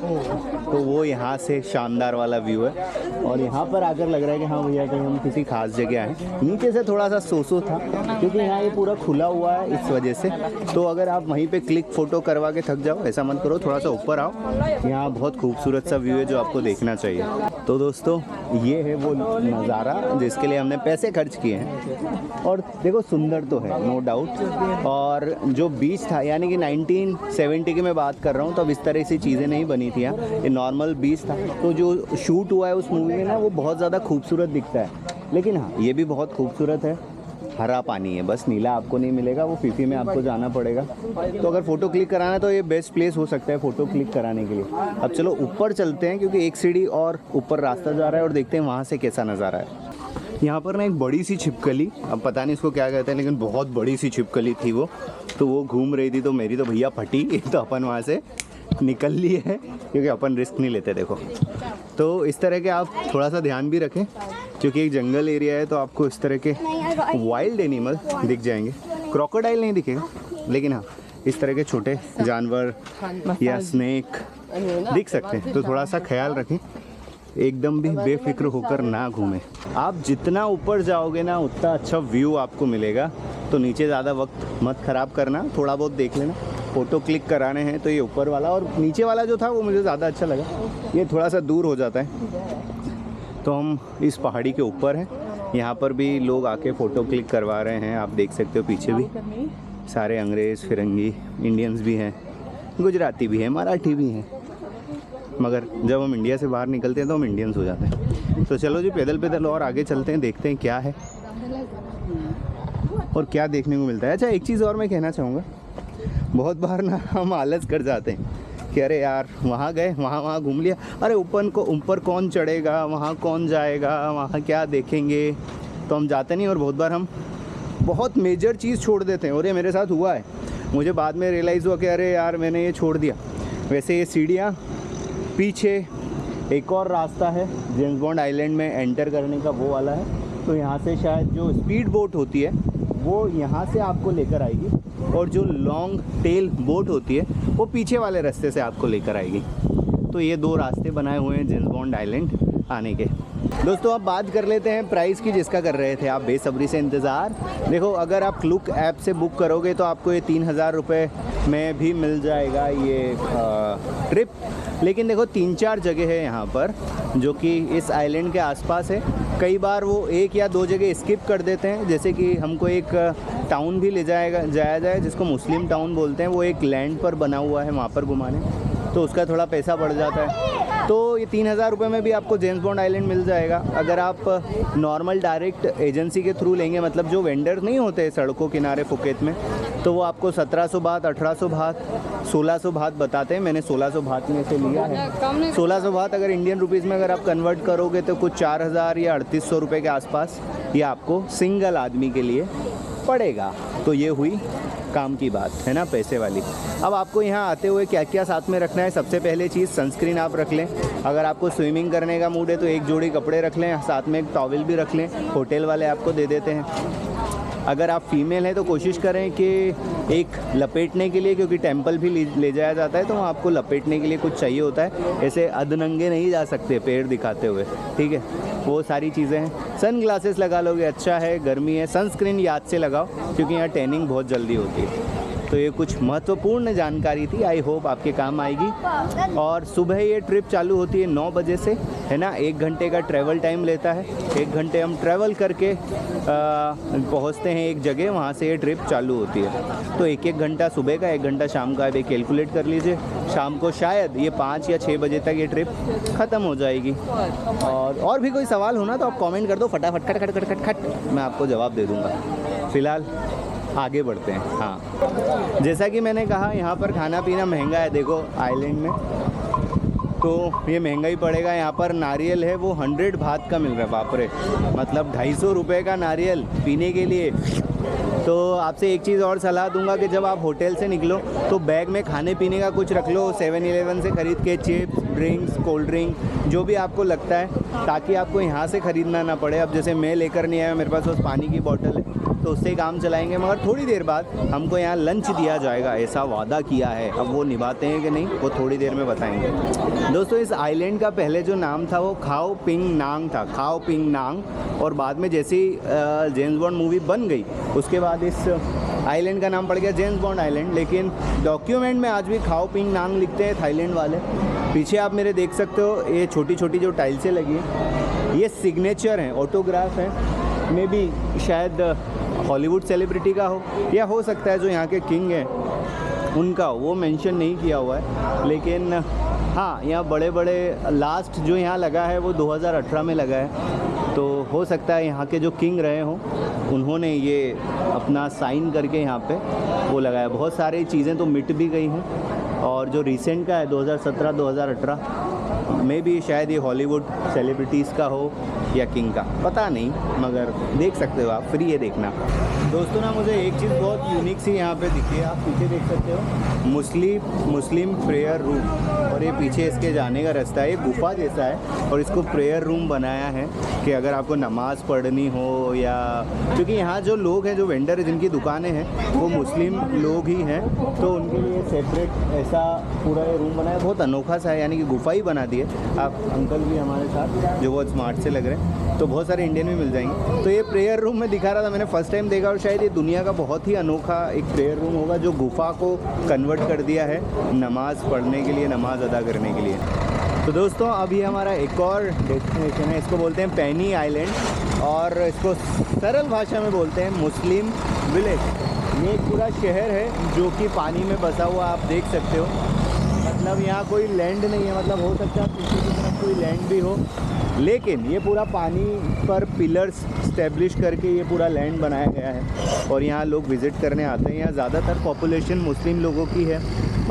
Speaker 1: तो वो यहाँ से शानदार वाला व्यू है। और यहाँ पर आकर लग रहा है कि हाँ भैया कहीं हम किसी खास जगह आए। नीचे से थोड़ा सा सोसो था क्योंकि यहाँ ये पूरा खुला हुआ है इस वजह से। तो अगर आप वहीं पे क्लिक फ़ोटो करवा के थक जाओ, ऐसा मत करो, थोड़ा सा ऊपर आओ, यहाँ बहुत खूबसूरत सा व्यू है जो आपको देखना चाहिए। तो दोस्तों ये है वो नज़ारा जिसके लिए हमने पैसे खर्च किए हैं। और देखो सुंदर तो है नो डाउट। और जो बीच था यानी कि 1970 की मैं बात कर रहा हूँ, तो अब इस तरह से चीज़ें नहीं बनी थी यहाँ, ये नॉर्मल बीच था। तो जो शूट हुआ है उस मूवी में ना, वो बहुत ज़्यादा खूबसूरत दिखता है। लेकिन हाँ ये भी बहुत खूबसूरत है, हरा पानी है, बस नीला आपको नहीं मिलेगा, वो फीफी में आपको जाना पड़ेगा। तो अगर फ़ोटो क्लिक कराना है तो ये बेस्ट प्लेस हो सकता है फ़ोटो क्लिक कराने के लिए। अब चलो ऊपर चलते हैं क्योंकि एक सीढ़ी और ऊपर रास्ता जा रहा है और देखते हैं वहाँ से कैसा नज़ारा है। यहाँ पर ना एक बड़ी सी छिपकली, अब पता नहीं इसको क्या कहते हैं, लेकिन बहुत बड़ी सी छिपकली थी वो, तो वो घूम रही थी। तो मेरी तो भैया फटी, तो अपन वहाँ से निकल लिए है क्योंकि अपन रिस्क नहीं लेते। देखो तो इस तरह के आप थोड़ा सा ध्यान भी रखें क्योंकि एक जंगल एरिया है, तो आपको इस तरह के वाइल्ड एनिमल दिख जाएंगे। क्रोकोडाइल नहीं दिखेगा, लेकिन हाँ इस तरह के छोटे जानवर या स्नेक दिख सकते हैं। तो थोड़ा सा ख्याल रखें, एकदम भी बेफिक्र होकर ना घूमें। आप जितना ऊपर जाओगे ना उतना अच्छा व्यू आपको मिलेगा। तो नीचे ज़्यादा वक्त मत ख़राब करना, थोड़ा बहुत देख लेना। फ़ोटो क्लिक कराने हैं तो ये ऊपर वाला, और नीचे वाला जो था वो मुझे ज़्यादा अच्छा लगा, ये थोड़ा सा दूर हो जाता है। तो हम इस पहाड़ी के ऊपर हैं, यहाँ पर भी लोग आके फ़ोटो क्लिक करवा रहे हैं। आप देख सकते हो पीछे भी सारे अंग्रेज़, फिरंगी, इंडियंस भी हैं, गुजराती भी हैं, मराठी भी हैं। मगर जब हम इंडिया से बाहर निकलते हैं तो हम इंडियंस हो जाते हैं। तो चलो जी पैदल पैदल और आगे चलते हैं, देखते हैं क्या है और क्या देखने को मिलता है। अच्छा एक चीज़ और मैं कहना चाहूँगा, बहुत बार ना हम आलस कर जाते हैं कि अरे यार वहाँ गए, वहाँ घूम लिया, अरे ऊपर कौन चढ़ेगा, वहाँ कौन जाएगा, वहाँ क्या देखेंगे, तो हम जाते नहीं। और बहुत बार हम बहुत मेजर चीज़ छोड़ देते हैं, और ये मेरे साथ हुआ है। मुझे बाद में रियलाइज़ हुआ कि अरे यार मैंने ये छोड़ दिया। वैसे ये सीढ़ियाँ, पीछे एक और रास्ता है जेम्स बॉन्ड आइलैंड में एंटर करने का, वो वाला है। तो यहाँ से शायद जो स्पीड बोट होती है वो यहाँ से आपको लेकर आएगी, और जो लॉन्ग टेल बोट होती है वो पीछे वाले रास्ते से आपको लेकर आएगी। तो ये दो रास्ते बनाए हुए हैं जेम्स बॉन्ड आइलैंड आने के। दोस्तों अब बात कर लेते हैं प्राइस की, जिसका कर रहे थे आप बेसब्री से इंतज़ार। देखो अगर आप क्लुक ऐप से बुक करोगे तो आपको ये 3000 रुपये में भी मिल जाएगा ये ट्रिप। लेकिन देखो 3-4 जगह है यहाँ पर जो कि इस आइलैंड के आसपास है। कई बार वो 1 या 2 जगह स्किप कर देते हैं, जैसे कि हमको एक टाउन भी ले जाया जाए जिसको मुस्लिम टाउन बोलते हैं, वो एक लैंड पर बना हुआ है, वहाँ पर घुमाने, तो उसका थोड़ा पैसा बढ़ जाता है। तो ये 3000 रुपये में भी आपको जेम्स बॉन्ड आइलैंड मिल जाएगा। अगर आप नॉर्मल डायरेक्ट एजेंसी के थ्रू लेंगे, मतलब जो वेंडर नहीं होते सड़कों किनारे फुकेत में, तो वो आपको 1700 बात, 1800 बात, 1600 बात बताते हैं। मैंने 1600 बात में से लिया है। 1600 बात अगर इंडियन रुपीज़ में अगर आप कन्वर्ट करोगे तो कुछ 4000 या 3800 रुपये के आसपास ये आपको सिंगल आदमी के लिए पड़ेगा। तो ये हुई काम की बात है ना, पैसे वाली। अब आपको यहाँ आते हुए क्या क्या साथ में रखना है। सबसे पहले चीज़ सनस्क्रीन आप रख लें। अगर आपको स्विमिंग करने का मूड है तो एक जोड़ी कपड़े रख लें, साथ में एक टॉवल भी रख लें, होटल वाले आपको दे देते हैं। अगर आप फीमेल हैं तो कोशिश करें कि एक लपेटने के लिए, क्योंकि टेंपल भी ले जाया जाता है तो वहाँ आपको लपेटने के लिए कुछ चाहिए होता है। ऐसे अधनंगे नहीं जा सकते पैर दिखाते हुए, ठीक है, वो सारी चीज़ें हैं। सन ग्लासेस लगा लोगे अच्छा है, गर्मी है। सनस्क्रीन याद से लगाओ क्योंकि यहाँ टैनिंग बहुत जल्दी होती है। तो ये कुछ महत्वपूर्ण जानकारी थी, आई होप आपके काम आएगी। और सुबह ये ट्रिप चालू होती है 9 बजे से, है ना। 1 घंटे का ट्रैवल टाइम लेता है। 1 घंटे हम ट्रैवल करके पहुंचते हैं एक जगह, वहाँ से ये ट्रिप चालू होती है। तो 1-1 घंटा सुबह का, 1 घंटा शाम का, आप कैलकुलेट कर लीजिए। शाम को शायद ये 5 या 6 बजे तक ये ट्रिप ख़त्म हो जाएगी। और भी कोई सवाल होना तो आप कमेंट कर दो फटाफट, खट खट खट खट खट, मैं आपको जवाब दे दूँगा। फ़िलहाल आगे बढ़ते हैं। हाँ, जैसा कि मैंने कहा यहाँ पर खाना पीना महंगा है। देखो आइलैंड में तो ये महंगा ही पड़ेगा। यहाँ पर नारियल है वो 100 बात का मिल रहा है, बाप रे, मतलब 250 रुपये का नारियल पीने के लिए। तो आपसे एक चीज़ और सलाह दूंगा कि जब आप होटल से निकलो तो बैग में खाने पीने का कुछ रख लो। 7-Eleven से ख़रीद के चिप्स, ड्रिंक्स, कोल्ड ड्रिंक, जो भी आपको लगता है, ताकि आपको यहाँ से ख़रीदना ना पड़े। अब जैसे मैं लेकर नहीं आया, मेरे पास बस पानी की बोतल है, तो उससे काम चलाएंगे। मगर थोड़ी देर बाद हमको यहाँ लंच दिया जाएगा, ऐसा वादा किया है। अब वो निभाते हैं कि नहीं वो थोड़ी देर में बताएंगे। दोस्तों इस आइलैंड का पहले जो नाम था वो खाओ पिंग नांग था, खाओ पिंग नांग। और बाद में जैसी जेम्स बॉन्ड मूवी बन गई उसके बाद इस आइलैंड का नाम पड़ गया जेम्स बॉन्ड आइलैंड। लेकिन डॉक्यूमेंट में आज भी खाओ पिंग नांग लिखते हैं थाईलैंड वाले। पीछे आप मेरे देख सकते हो ये छोटी छोटी जो टाइल्सें लगी हैं, ये सिग्नेचर हैं, ऑटोग्राफ हैं। मे बी शायद हॉलीवुड सेलिब्रिटी का हो, या हो सकता है जो यहाँ के किंग हैं उनका, वो मेंशन नहीं किया हुआ है। लेकिन हाँ, यहाँ बड़े बड़े लास्ट जो यहाँ लगा है वो 2018 में लगा है। तो हो सकता है यहाँ के जो किंग रहे हों उन्होंने ये अपना साइन करके यहाँ पे वो लगाया। बहुत सारी चीज़ें तो मिट भी गई हैं। और जो रिसेंट का है 2017-2018 में भी शायद ये हॉलीवुड सेलिब्रिटीज़ का हो या किंग का, पता नहीं, मगर देख सकते हो आप, फ्री है देखना। दोस्तों ना मुझे एक चीज़ बहुत यूनिक सी यहाँ पे दिखी है, आप पीछे देख सकते हो, मुस्लिम प्रेयर रूम, और ये पीछे इसके जाने का रास्ता है, गुफा जैसा है, और इसको प्रेयर रूम बनाया है कि अगर आपको नमाज़ पढ़नी हो, या क्योंकि यहाँ जो लोग हैं, जो वेंडर जिनकी दुकानें हैं वो मुस्लिम लोग ही हैं, तो उनके लिए सेपरेट ऐसा पूरा ये रूम बनाया, बहुत अनोखा सा है, यानी कि गुफा ही बना दी है। आप अंकल भी हमारे साथ जो बहुत स्मार्ट से लग रहे हैं, तो बहुत सारे इंडियन भी मिल जाएंगे। तो ये प्रेयर रूम में दिखा रहा था, मैंने फर्स्ट टाइम देखा, और शायद ये दुनिया का बहुत ही अनोखा एक प्रेयर रूम होगा जो गुफा को कन्वर्ट कर दिया है नमाज़ पढ़ने के लिए, नमाज़ अदा करने के लिए। तो दोस्तों अभी हमारा एक और डेस्टिनेशन है, इसको बोलते हैं पैनी आइलैंड, और इसको सरल भाषा में बोलते हैं मुस्लिम विलेज। ये एक पूरा शहर है जो कि पानी में बसा हुआ, आप देख सकते हो, मतलब यहाँ कोई लैंड नहीं है, मतलब हो सकता है पीछे की तरफ कोई लैंड भी हो, लेकिन ये पूरा पानी पर पिलर्स स्टैब्लिश करके ये पूरा लैंड बनाया गया है, और यहाँ लोग विज़िट करने आते हैं। यहाँ ज़्यादातर पॉपुलेशन मुस्लिम लोगों की है,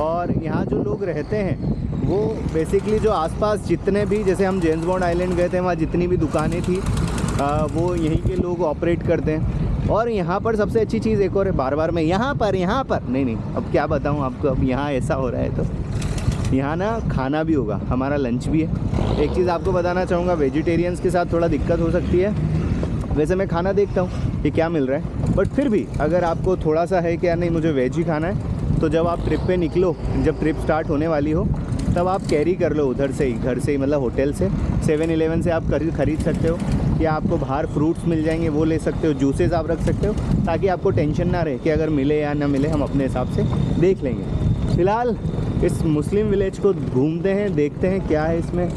Speaker 1: और यहाँ जो लोग रहते हैं वो बेसिकली जो आसपास जितने भी, जैसे हम जेम्स बॉन्ड आइलैंड गए थे, वहाँ जितनी भी दुकानें थी वो यहीं के लोग ऑपरेट करते हैं। और यहाँ पर सबसे अच्छी चीज़ एक और है, बार बार मैं यहाँ पर नहीं, अब क्या बताऊँ आपको, अब यहाँ ऐसा हो रहा है तो यहाँ ना खाना भी होगा, हमारा लंच भी है। एक चीज़ आपको बताना चाहूँगा, वेजिटेरियंस के साथ थोड़ा दिक्कत हो सकती है, वैसे मैं खाना देखता हूँ कि क्या मिल रहा है, बट फिर भी अगर आपको थोड़ा सा है कि यार नहीं मुझे वेज ही खाना है, तो जब आप ट्रिप पे निकलो, जब ट्रिप स्टार्ट होने वाली हो, तब आप कैरी कर लो उधर से ही, घर से ही, मतलब होटल से, 7-Eleven से आप खरीद सकते हो, या आपको बाहर फ्रूट्स मिल जाएंगे वो ले सकते हो, जूसेस आप रख सकते हो, ताकि आपको टेंशन ना रहे कि अगर मिले या ना मिले, हम अपने हिसाब से देख लेंगे। फ़िलहाल इस मुस्लिम विलेज को घूमते हैं, देखते हैं क्या है इसमें।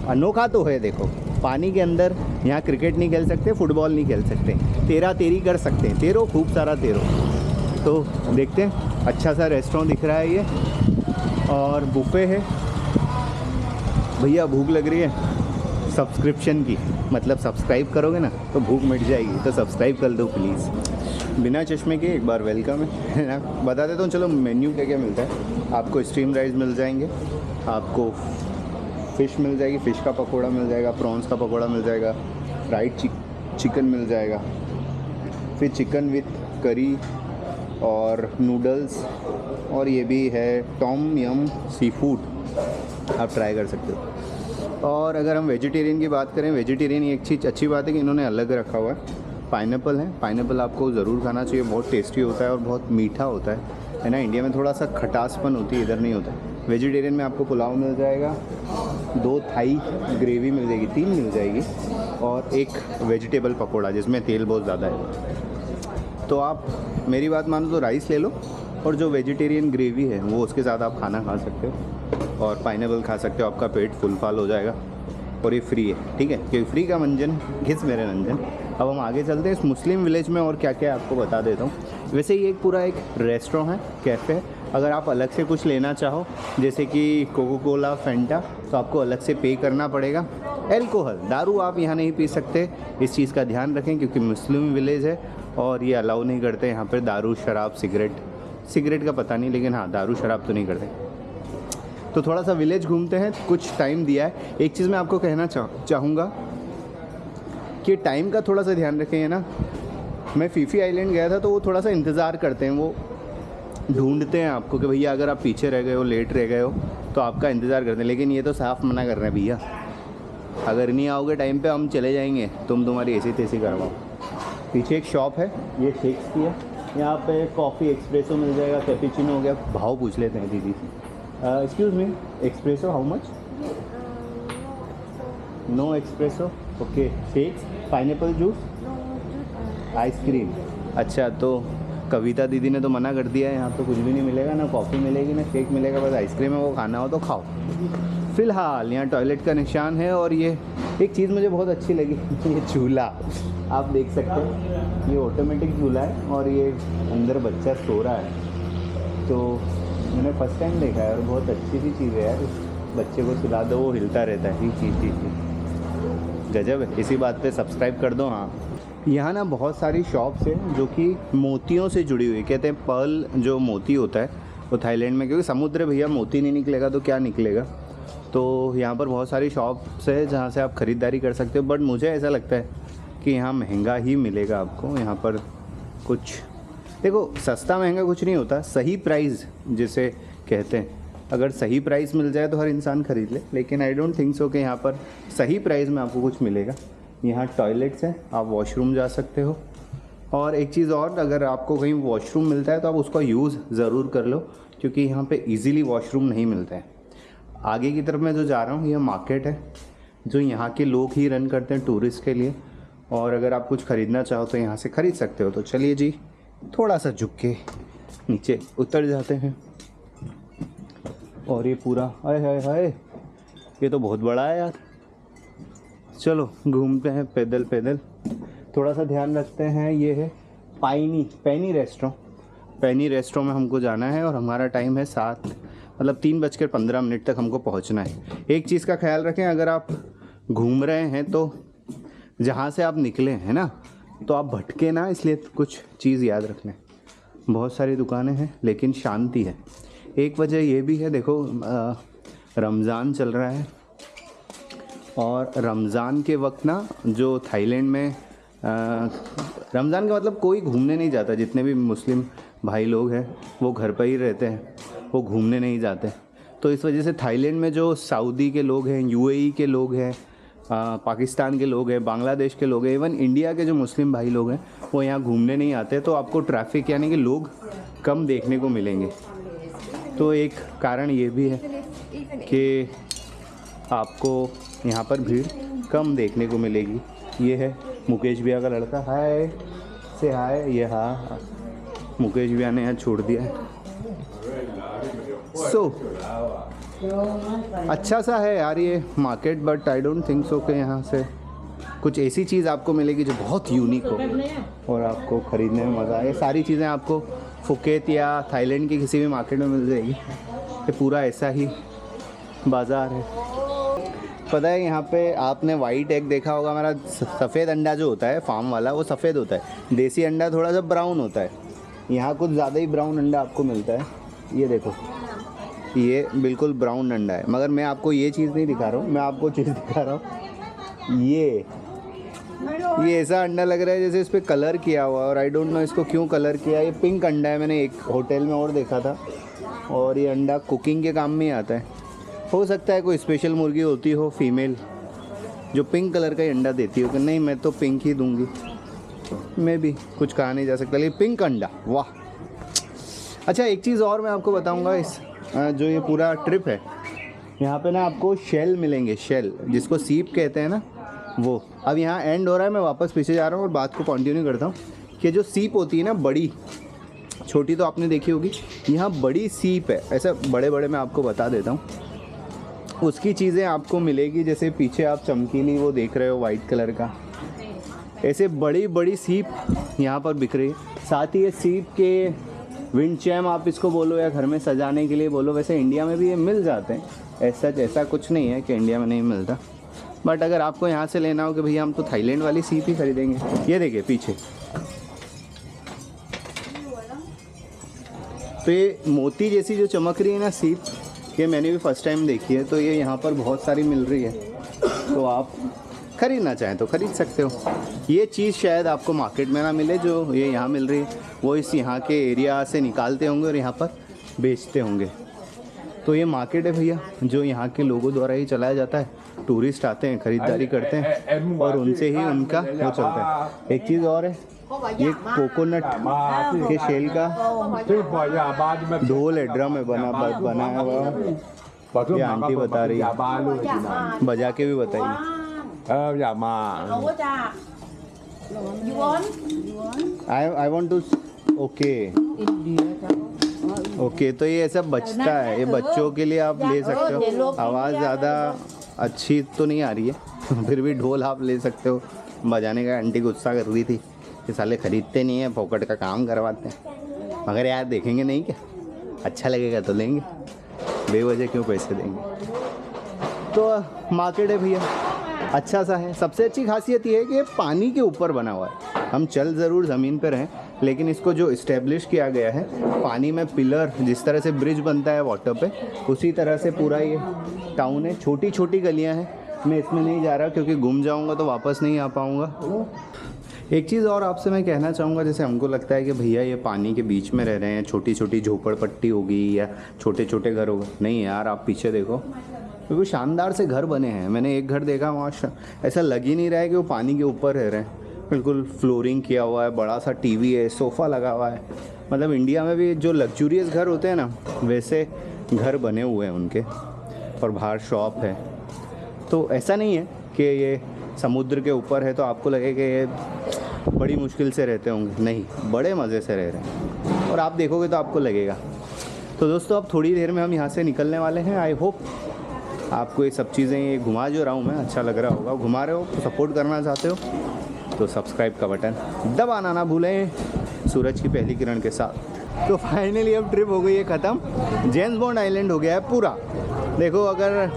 Speaker 1: अनोखा तो है, देखो पानी के अंदर, यहाँ क्रिकेट नहीं खेल सकते, फुटबॉल नहीं खेल सकते, तेरा तेरी कर सकते हैं, तेरो खूब सारा तेरो। तो देखते हैं, अच्छा सा रेस्टोरेंट दिख रहा है ये, और बुफे है। भैया भूख लग रही है सब्सक्रिप्शन की, मतलब सब्सक्राइब करोगे ना तो भूख मिट जाएगी, तो सब्सक्राइब कर दो प्लीज़। बिना चश्मे के एक बार वेलकम है ना। बता देता हूँ, चलो मेन्यू क्या क्या मिलता है। आपको स्टीम राइस मिल जाएंगे, आपको फ़िश मिल जाएगी, फ़िश का पकोड़ा मिल जाएगा, प्रॉन्स का पकोड़ा मिल जाएगा, फ्राइड चिकन मिल जाएगा, फिर चिकन विथ करी और नूडल्स, और ये भी है टॉम यम सी फूड, आप ट्राई कर सकते हो। और अगर हम वेजिटेरियन की बात करें, वेजिटेरियन एक चीज़ अच्छी बात है कि इन्होंने अलग रखा हुआ है, पाइनएप्पल है, पाइनएप्पल आपको ज़रूर खाना चाहिए, बहुत टेस्टी होता है और बहुत मीठा होता है ना। इंडिया में थोड़ा सा खटासपन होती है, इधर नहीं होता। वेजिटेरियन में आपको पुलाव मिल जाएगा, 2 थाई ग्रेवी मिल जाएगी, 3 मिल जाएगी, और एक वेजिटेबल पकोड़ा जिसमें तेल बहुत ज़्यादा है। तो आप मेरी बात मानो तो राइस ले लो, और जो वेजिटेरियन ग्रेवी है वो उसके साथ आप खाना खा सकते हो, और पाइनएप्पल खा सकते हो, आपका पेट फुल फाल हो जाएगा, और ये फ्री है, ठीक है, क्योंकि फ्री का मंजन घिस मेरे रंजन। अब हम आगे चलते हैं इस मुस्लिम विलेज में, और क्या क्या आपको बता देता हूँ। वैसे ये एक पूरा एक रेस्टोरेंट है, कैफ़े है। अगर आप अलग से कुछ लेना चाहो, जैसे कि कोको कोला, फेंटा, तो आपको अलग से पे करना पड़ेगा। एल्कोहल, दारू आप यहाँ नहीं पी सकते, इस चीज़ का ध्यान रखें, क्योंकि मुस्लिम विलेज है और ये अलाउ नहीं करते यहाँ पर दारू, शराब, सिगरेट का पता नहीं, लेकिन हाँ दारू शराब तो नहीं करते। तो थोड़ा सा विलेज घूमते हैं, कुछ टाइम दिया है। एक चीज़ मैं आपको कहना चाहूँगा कि टाइम का थोड़ा सा ध्यान रखें, है ना। मैं फीफी आइलैंड गया था तो वो थोड़ा सा इंतज़ार करते हैं, वो ढूंढते हैं आपको कि भैया अगर आप पीछे रह गए हो, लेट रह गए हो, तो आपका इंतज़ार करते हैं। लेकिन ये तो साफ मना कर रहे हैं, भैया अगर नहीं आओगे टाइम पे हम चले जाएंगे, तुम्हारी ऐसी तैसी करवाओ। पीछे एक शॉप है, ये शेक्स की है, यहाँ पे कॉफ़ी एक्सप्रेसो मिल जाएगा, कैपुचिनो हो गया। भाव पूछ लेते हैं दीदी से। Excuse me, espresso how much? No espresso, okay. Shakes, pineapple juice, ice cream. अच्छा, तो कविता दीदी ने तो मना कर दिया है, यहाँ तो कुछ भी नहीं मिलेगा, ना कॉफ़ी मिलेगी ना शेक मिलेगा, बस आइसक्रीम है, वो खाना हो तो खाओ। फ़िलहाल यहाँ टॉयलेट का निशान है, और ये एक चीज़ मुझे बहुत अच्छी लगी, ये झूला आप देख सकते हो, ये ऑटोमेटिक झूला है, और ये अंदर बच्चा सो रहा है। तो मैंने फर्स्ट टाइम देखा है, और बहुत अच्छी सी चीज़ है यार, बच्चे को सुला दो वो हिलता रहता है, ही गजब है। इसी बात पे सब्सक्राइब कर दो। हाँ, यहाँ ना बहुत सारी शॉप्स हैं जो कि मोतियों से जुड़ी हुई, कहते हैं पर्ल जो मोती होता है वो थाईलैंड में, क्योंकि समुद्र भैया मोती नहीं निकलेगा तो क्या निकलेगा, तो यहाँ पर बहुत सारी शॉप्स है जहाँ से आप ख़रीदारी कर सकते हो, बट मुझे ऐसा लगता है कि यहाँ महंगा ही मिलेगा आपको। यहाँ पर कुछ देखो, सस्ता महंगा कुछ नहीं होता, सही प्राइस जिसे कहते हैं। अगर सही प्राइस मिल जाए तो हर इंसान ख़रीद ले, लेकिन आई डोंट थिंक सो कि यहाँ पर सही प्राइस में आपको कुछ मिलेगा। यहाँ टॉयलेट्स हैं, आप वॉशरूम जा सकते हो। और एक चीज़ और, अगर आपको कहीं वॉशरूम मिलता है तो आप उसका यूज़ ज़रूर कर लो, क्योंकि यहाँ पे इजीली वॉशरूम नहीं मिलता है। आगे की तरफ मैं जो जा रहा हूँ, यह मार्केट है जो यहाँ के लोग ही रन करते हैं टूरिस्ट के लिए। और अगर आप कुछ ख़रीदना चाहो तो यहाँ से ख़रीद सकते हो। तो चलिए जी, थोड़ा सा झुक के नीचे उतर जाते हैं। और ये पूरा हाय हाय हाय, ये तो बहुत बड़ा है यार। चलो घूमते हैं पैदल पैदल। थोड़ा सा ध्यान रखते हैं, ये है पैनी रेस्टोरेंट में हमको जाना है। और हमारा टाइम है 3:15 तक हमको पहुंचना है। एक चीज़ का ख्याल रखें, अगर आप घूम रहे हैं तो जहाँ से आप निकले हैं ना, तो आप भटके ना, इसलिए कुछ चीज़ याद रखना है। बहुत सारी दुकानें हैं लेकिन शांति है। एक वजह ये भी है, देखो रमज़ान चल रहा है, और रमज़ान के वक्त ना जो थाईलैंड में रमज़ान का मतलब कोई घूमने नहीं जाता। जितने भी मुस्लिम भाई लोग हैं वो घर पर ही रहते हैं, वो घूमने नहीं जाते। तो इस वजह से थाईलैंड में जो सऊदी के लोग हैं, यूएई के लोग हैं, पाकिस्तान के लोग हैं, बांग्लादेश के लोग हैं, इवन इंडिया के जो मुस्लिम भाई लोग हैं वो यहाँ घूमने नहीं आते। तो आपको ट्रैफिक यानी कि लोग कम देखने को मिलेंगे। तो एक कारण ये भी है कि आपको यहाँ पर भीड़ कम देखने को मिलेगी। ये है मुकेश भैया का लड़का, हाय से हाय। ये हाँ, मुकेश भैया ने यहाँ छोड़ दिया है। अच्छा सा है यार ये market, but I don't think so कि यहाँ से कुछ ऐसी चीज़ आपको मिलेगी जो बहुत यूनिक हो और आपको ख़रीदने में मज़ा आए। सारी चीज़ें आपको फुकेत या थाईलैंड की किसी भी मार्केट में मिल जाएगी। ये पूरा ऐसा ही बाज़ार है। पता है, यहाँ पे आपने वाइट एग देखा होगा, हमारा सफ़ेद अंडा जो होता है फार्म वाला, वो सफ़ेद होता है। देसी अंडा थोड़ा सा ब्राउन होता है। यहाँ कुछ ज़्यादा ही ब्राउन अंडा आपको मिलता है। ये देखो, ये बिल्कुल ब्राउन अंडा है। मगर मैं आपको ये चीज़ नहीं दिखा रहा हूँ, मैं आपको चीज़ दिखा रहा हूँ। ये ऐसा अंडा लग रहा है जैसे इस पर कलर किया हुआ, और आई डोंट नो इसको क्यों कलर किया। ये पिंक अंडा है, मैंने एक होटल में और देखा था। और ये अंडा कुकिंग के काम में ही आता है। हो सकता है कोई स्पेशल मुर्गी होती हो फीमेल जो पिंक कलर का ही अंडा देती हो, कि नहीं मैं तो पिंक ही दूंगी। मैं भी कुछ कहा नहीं जा सकता, लेकिन पिंक अंडा, वाह। अच्छा, एक चीज़ और मैं आपको बताऊंगा, इस जो ये पूरा ट्रिप है, यहाँ पे ना आपको शेल मिलेंगे, शेल जिसको सीप कहते हैं ना, वो। अब यहाँ एंड हो रहा है, मैं वापस पीछे जा रहा हूँ और बात को कंटिन्यू करता हूँ कि जो सीप होती है ना बड़ी, छोटी तो आपने देखी होगी, यहाँ बड़ी सीप है। ऐसा बड़े बड़े मैं आपको बता देता हूँ, उसकी चीज़ें आपको मिलेगी। जैसे पीछे आप चमकीली वो देख रहे हो वाइट कलर का, ऐसे बड़ी बड़ी सीप यहाँ पर बिक रही है। साथ ही ये सीप के विंड चैम आप इसको बोलो या घर में सजाने के लिए बोलो, वैसे इंडिया में भी ये मिल जाते हैं। ऐसा कुछ नहीं है कि इंडिया में नहीं मिलता, बट अगर आपको यहाँ से लेना हो कि भैया हम तो थाईलैंड वाली सीप ही खरीदेंगे, ये देखिए पीछे। तो ये मोती जैसी जो चमक रही है ना सीप, ये मैंने भी फर्स्ट टाइम देखी है। तो ये यहाँ पर बहुत सारी मिल रही है, तो आप ख़रीदना चाहें तो ख़रीद सकते हो। ये चीज़ शायद आपको मार्केट में ना मिले जो ये यहाँ मिल रही है, वो इस यहाँ के एरिया से निकालते होंगे और यहाँ पर बेचते होंगे। तो ये मार्केट है भैया, जो यहाँ के लोगों द्वारा ही चलाया जाता है। टूरिस्ट आते हैं, ख़रीदारी करते हैं और उनसे ही उनका वो चलता है। एक चीज़ और है, ये कोकोनट के शेल का ढोल है, ड्रम है बनाया हुआ। ये आंटी बता रही है, बजा के भी बताइए। I want to, okay. तो ये ऐसा बचता है, ये बच्चों के लिए आप ले सकते हो। आवाज़ ज़्यादा अच्छी तो नहीं आ रही है, फिर भी ढोल आप ले सकते हो बजाने का। आंटी गुस्सा कर रही थी कि साले खरीदते नहीं हैं, फोकट का काम करवाते हैं। मगर यार देखेंगे नहीं क्या, अच्छा लगेगा तो लेंगे, बेवजह क्यों पैसे देंगे। तो मार्केट है भैया, अच्छा सा है। सबसे अच्छी खासियत ये है कि ये पानी के ऊपर बना हुआ है। हम चल ज़रूर ज़मीन पर हैं, लेकिन इसको जो इस्टेब्लिश किया गया है पानी में, पिलर जिस तरह से ब्रिज बनता है वाटर पे, उसी तरह से पूरा ये टाउन है। छोटी छोटी गलियां हैं, मैं इसमें नहीं जा रहा क्योंकि गुम जाऊंगा तो वापस नहीं आ पाऊंगा। एक चीज़ और आपसे मैं कहना चाहूँगा, जैसे हमको लगता है कि भैया ये पानी के बीच में रह रहे हैं, छोटी छोटी झोपड़पट्टी होगी या छोटे छोटे घर होगा, नहीं यार, आप पीछे देखो, बिल्कुल शानदार से घर बने हैं। मैंने एक घर देखा वहाँ, ऐसा लग ही नहीं रहा है कि वो पानी के ऊपर रह रहे हैं। बिल्कुल फ्लोरिंग किया हुआ है, बड़ा सा टीवी है, सोफ़ा लगा हुआ है। मतलब इंडिया में भी जो लग्जूरियस घर होते हैं ना, वैसे घर बने हुए हैं उनके, और बाहर शॉप है। तो ऐसा नहीं है कि ये समुद्र के ऊपर है तो आपको लगे कि ये बड़ी मुश्किल से रहते होंगे, नहीं, बड़े मज़े से रह रहे हैं, और आप देखोगे तो आपको लगेगा। तो दोस्तों अब थोड़ी देर में हम यहाँ से निकलने वाले हैं। आई होप आपको ये सब चीज़ें, ये घुमा जो रहा हूँ मैं, अच्छा लग रहा होगा। घुमा रहे हो तो सपोर्ट करना चाहते हो तो सब्सक्राइब का बटन दबाना ना भूलें, सूरज की पहली किरण के साथ। तो फाइनली अब ट्रिप हो गई है ख़त्म। जेम्स बॉन्ड आइलैंड हो गया है पूरा। देखो, अगर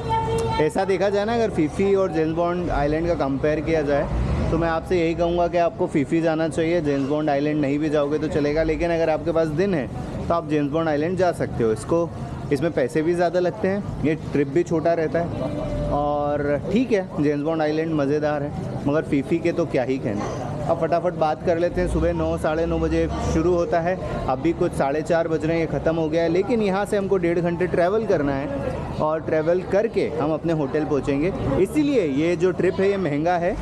Speaker 1: ऐसा देखा जाए ना, अगर फीफी और जेम्स बॉन्ड आइलैंड का कंपेयर किया जाए, तो मैं आपसे यही कहूँगा कि आपको फीफी जाना चाहिए। जेम्स बॉन्ड आइलैंड नहीं भी जाओगे तो चलेगा, लेकिन अगर आपके पास दिन है तो आप जेम्स बॉन्ड आइलैंड जा सकते हो। इसमें पैसे भी ज़्यादा लगते हैं, ये ट्रिप भी छोटा रहता है, और ठीक है, जेम्स बॉन्ड आइलैंड मज़ेदार है, मगर फीफी के तो क्या ही कहना। अब फटाफट बात कर लेते हैं। सुबह 9 साढ़े 9 बजे शुरू होता है, अभी कुछ 4:30 बज रहे हैं, ये ख़त्म हो गया है। लेकिन यहाँ से हमको 1.5 घंटे ट्रैवल करना है, और ट्रैवल करके हम अपने होटल पहुँचेंगे। इसीलिए ये जो ट्रिप है ये महंगा है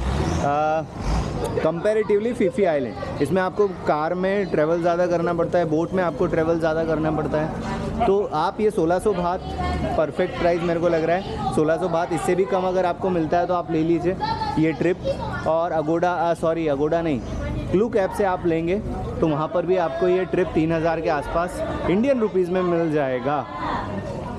Speaker 1: कंपैरेटिवली फीफी आइलैंड। इसमें आपको कार में ट्रैवल ज़्यादा करना पड़ता है, बोट में आपको ट्रैवल ज़्यादा करना पड़ता है। तो आप ये 1600 बात परफेक्ट प्राइस मेरे को लग रहा है। 1600 बात, इससे भी कम अगर आपको मिलता है तो आप ले लीजिए ये ट्रिप। और अगोडा नहीं, क्लूक ऐप से आप लेंगे तो वहाँ पर भी आपको ये ट्रिप 3000 के आसपास इंडियन रुपीज़ में मिल जाएगा।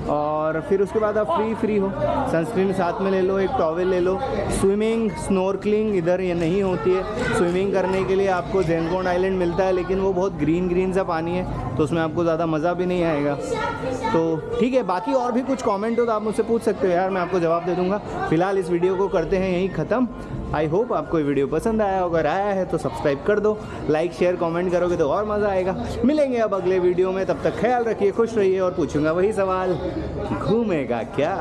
Speaker 1: और फिर उसके बाद आप फ्री हो, सनस्क्रीन साथ में ले लो, एक टॉवल ले लो। स्विमिंग, स्नॉर्कलिंग इधर ये नहीं होती है। स्विमिंग करने के लिए आपको जेम्स बॉन्ड आइलैंड मिलता है, लेकिन वो बहुत ग्रीन सा पानी है, तो उसमें आपको ज़्यादा मज़ा भी नहीं आएगा। तो ठीक है, बाकी और भी कुछ कमेंट हो तो आप मुझसे पूछ सकते हो यार, मैं आपको जवाब दे दूँगा। फिलहाल इस वीडियो को करते हैं यहीं ख़त्म। आई होप आपको ये वीडियो पसंद आया, अगर आया है तो सब्सक्राइब कर दो, लाइक शेयर कमेंट करोगे तो और मज़ा आएगा। मिलेंगे अब अगले वीडियो में, तब तक ख्याल रखिए, खुश रहिए, और पूछूंगा वही सवाल, घूमेगा क्या?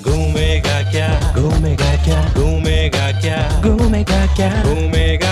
Speaker 2: घूमेगा क्या, घूमेगा क्या, घूमेगा क्या, घूमेगा क्या, घूमेगा